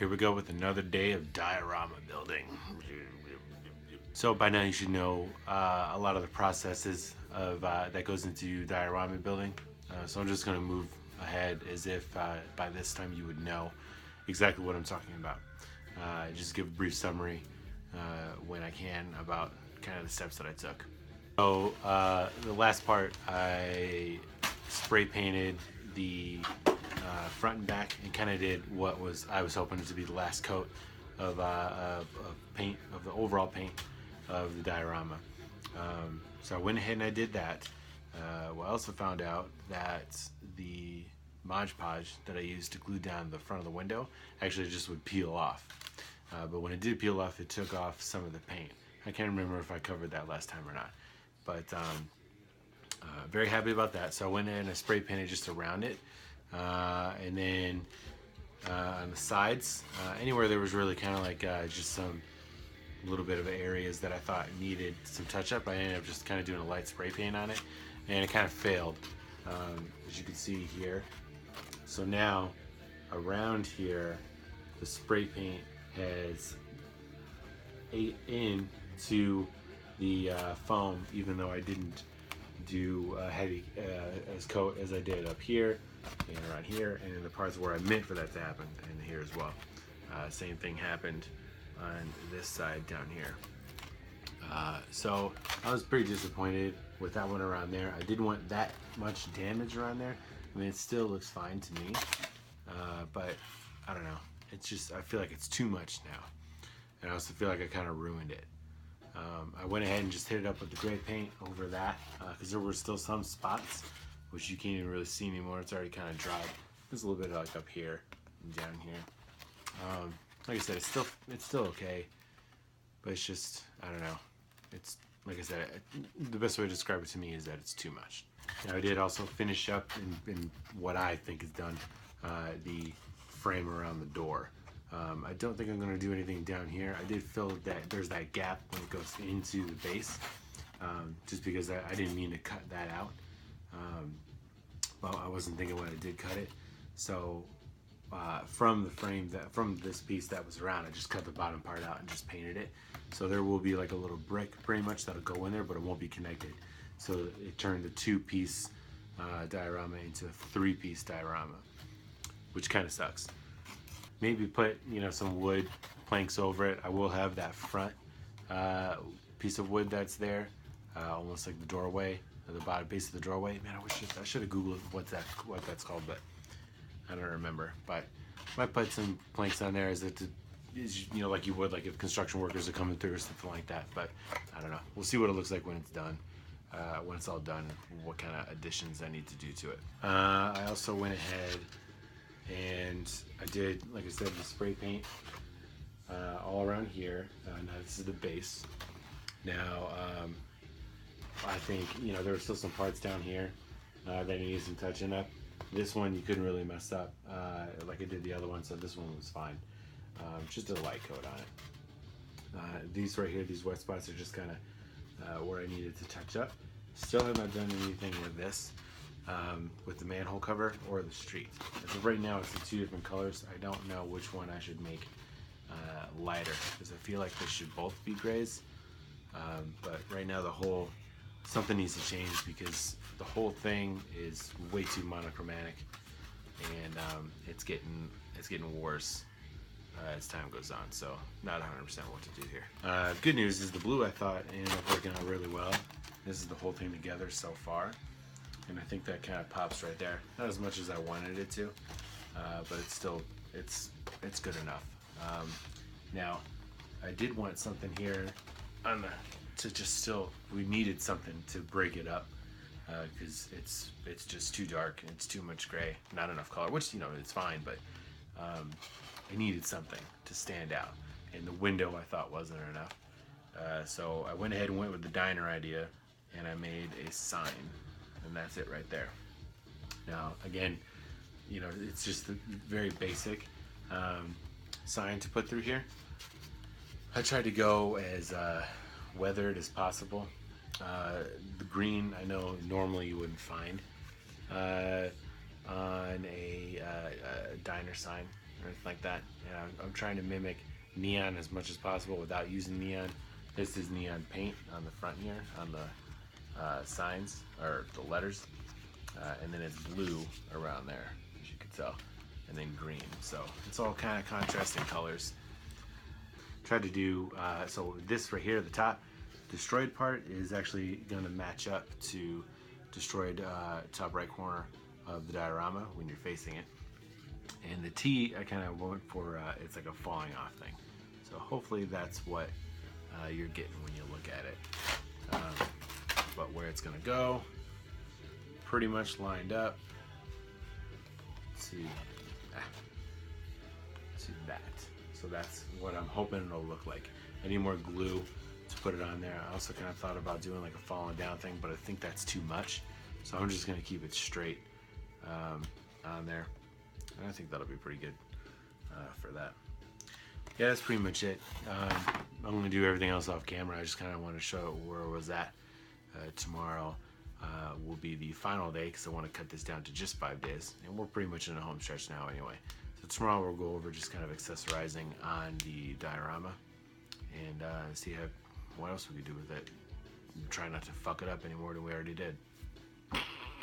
Here we go with another day of diorama building. So by now you should know a lot of the processes of that goes into diorama building. So I'm just going to move ahead as if by this time you would know exactly what I'm talking about. Just give a brief summary when I can about kind of the steps that I took. So the last part, I spray painted the front and back and kind of did what I was hoping to be the last coat of paint, of the overall paint of the diorama. So I went ahead and I did that. Well, I also found out that the Mod Podge that I used to glue down the front of the window actually just would peel off. But when it did peel off, it took off some of the paint. I can't remember if I covered that last time or not. But very happy about that. So I went in and I spray painted just around it. And then on the sides, anywhere there was really kind of like just some little bit of areas that I thought needed some touch up, I ended up just kind of doing a light spray paint on it, and it kind of failed, as you can see here. So now around here, the spray paint has ate into the foam, even though I didn't do heavy as coat as I did up here and around here, and in the parts where I meant for that to happen, and here as well. Same thing happened on this side down here. So I was pretty disappointed with that one around there. I didn't want that much damage around there. I mean, it still looks fine to me, but I don't know. It's just, I feel like it's too much now. And I also feel like I kind of ruined it. I went ahead and just hit it up with the gray paint over that, because there were still some spots which you can't even really see anymore. It's already kind of dried. There's a little bit like up here and down here. Like I said, it's still okay, but it's just, I don't know. It's, like I said, the best way to describe it to me is that it's too much. Now I did also finish up in what I think is done, the frame around the door. I don't think I'm going to do anything down here. I did feel that there's that gap when it goes into the base, just because I didn't mean to cut that out. Well, I wasn't thinking when I did cut it. So from the frame, from this piece that was around, I just cut the bottom part out and just painted it. So there will be like a little brick pretty much that'll go in there, but it won't be connected. So it turned a 2-piece diorama into a 3-piece diorama, which kind of sucks. Maybe put, you know, some wood planks over it. I will have that front piece of wood that's there, almost like the doorway, or the bottom base of the doorway. Man, I should have Googled what that's called, but I don't remember. But I might put some planks on there as you know, like you would, like if construction workers are coming through or something like that. But I don't know. We'll see what it looks like when it's done. When it's all done, what kind of additions I need to do to it. I also went ahead and I did, like I said, the spray paint all around here. Now this is the base. Now I think, you know, there were still some parts down here that needed some touching up. This one you couldn't really mess up like I did the other one, so this one was fine. Just did a light coat on it. These right here, these wet spots are just kind of where I needed to touch up. Still have not done anything with this, with the manhole cover or the street. As of right now, it's in 2 different colors. I don't know which one I should make lighter, because I feel like they should both be grays. But right now something needs to change, because the whole thing is way too monochromatic, and it's getting worse as time goes on. So not 100% what to do here. Good news is the blue, I thought, ended up working out really well. This is the whole thing together so far, and I think that kind of pops right there. Not as much as I wanted it to, but it's still it's good enough. Now I did want something here on we needed something to break it up, because it's just too dark and it's too much gray, not enough color, which, you know, it's fine, but I needed something to stand out, and the window I thought wasn't enough. So I went ahead and went with the diner idea, and I made a sign, and that's it right there. Now again, you know, it's just a very basic sign to put through here. I tried to go as weathered as possible. The green, I know normally you wouldn't find on a diner sign. or anything like that. And I'm trying to mimic neon as much as possible without using neon. This is neon paint on the front here, on the signs, or the letters. And then it's blue around there, as you can tell. And then green. So it's all kind of contrasting colors. Tried to do, so this right here at the top, destroyed part is actually going to match up to destroyed top right corner of the diorama when you're facing it. And the T, I kind of went for, it's like a falling off thing. So hopefully that's what you're getting when you look at it. But where it's going to go, pretty much lined up to that. So that's what I'm hoping it'll look like. I need more glue to put it on there. I also kind of thought about doing like a falling down thing, but I think that's too much. So I'm just going to keep it straight on there. And I think that'll be pretty good for that. Yeah, that's pretty much it. I'm going to do everything else off camera. I just kind of want to show where I was at. Tomorrow will be the final day because I want to cut this down to just 5 days. And we're pretty much in a home stretch now anyway. So tomorrow we'll go over just kind of accessorizing on the diorama and see what else we could do with it. Try not to fuck it up any more than we already did.